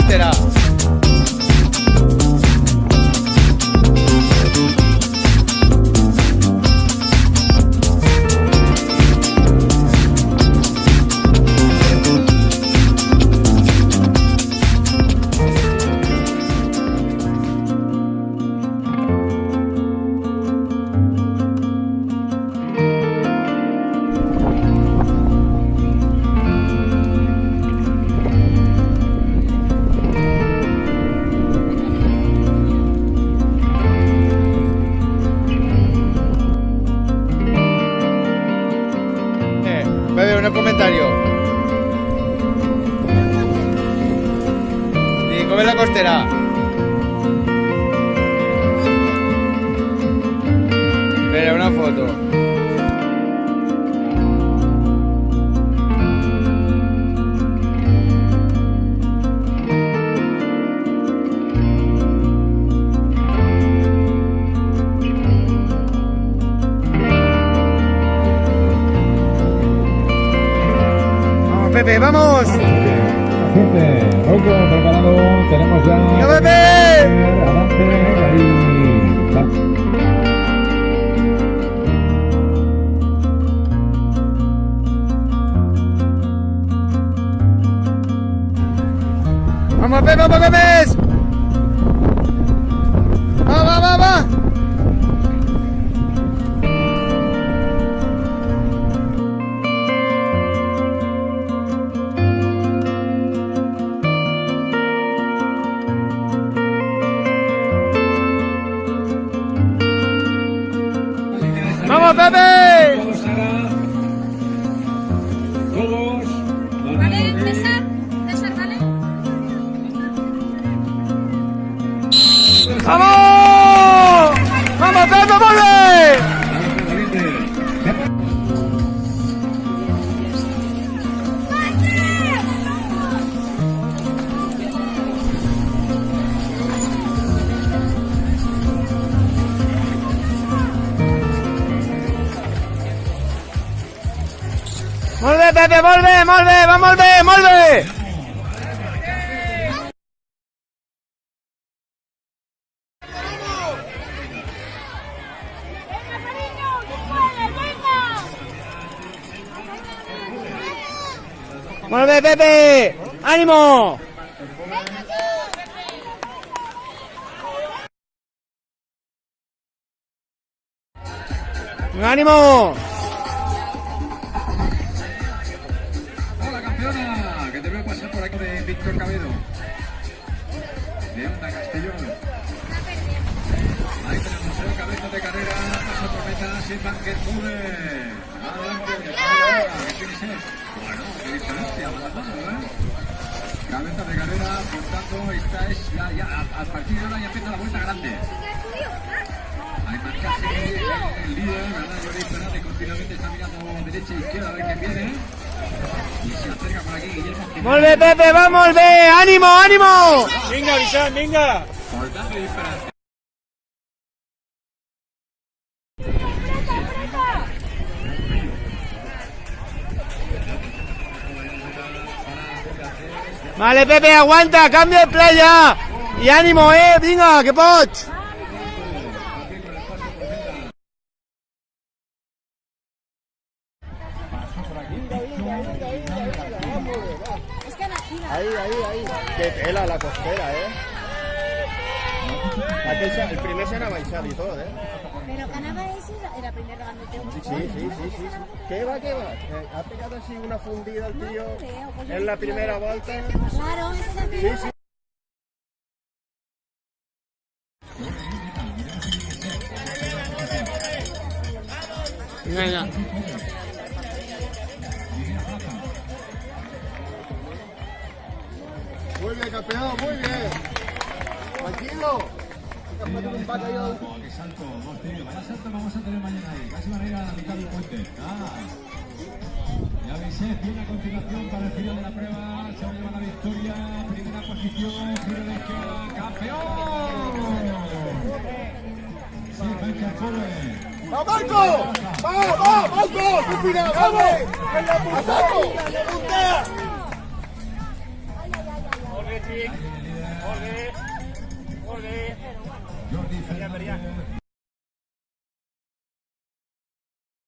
costera. Un comentario. ¿Y cómo es la costera? Espera, una foto. Pepe, vamos. Gente, Rocco preparado, tenemos ya. ¡Ya, Pepe! Adelante, ahí. Vamos, Pepe, vamos, Pepe. Va. ¡Vamos, Pepe! Vale, César, ¿vale? ¡Vamos! ¡Vamos, Pepe, vuelve! ¡Molve, Pepe, molve! ¡Vamos, molve! ¡Molve, Pepe! ¡Ánimo! ¡Ánimo! Que te veo pasar por aquí de Víctor Cabedo de Onda Castellón. Ahí tenemos el cabeza de carrera, paso por meta, Silvan Gertrude. Adelante, que tiene ser. Bueno, qué diferencia, cabeza de carrera, por tanto, esta es ya a partir de ahora ya empieza la vuelta grande. Ahí marcase el líder, ¿verdad? Jordi Fernández continuamente está mirando derecha e izquierda a ver quién viene. Y se acerca por aquí Guillermo Jiménez. ¡Molve, Pepe, vamos, molve! ¡Ánimo, ánimo! Venga, Vicente, venga. Por tanto, diferencia. Vale, Pepe, aguanta, cambio de playa. Y ánimo, venga, que poch. Ahí. Que tela la costera, El primer se ha baixado y todo, Pero Canava era primero grande. Sí. ¿Qué va? Ha pegado así una fundida el tío en la primera vuelta. Claro, esa es la primera. Sí. Venga. Muy bien, campeón, muy bien. Tranquilo. Qué salto hemos tenido. Vaya salto vamos a tener mañana ahí. Casi van a ir a la mitad del puente. Ya veis, viene a continuación para el final de la prueba. Se va a llevar la victoria. Primera posición. Giro de izquierda. ¡Campeón! Sí, Michael Fuller. ¡Vamos, Marco! ¡Vamos, Marco! ¡Vamos! ¡A saco! ¡Puntea! Jordi Fernández.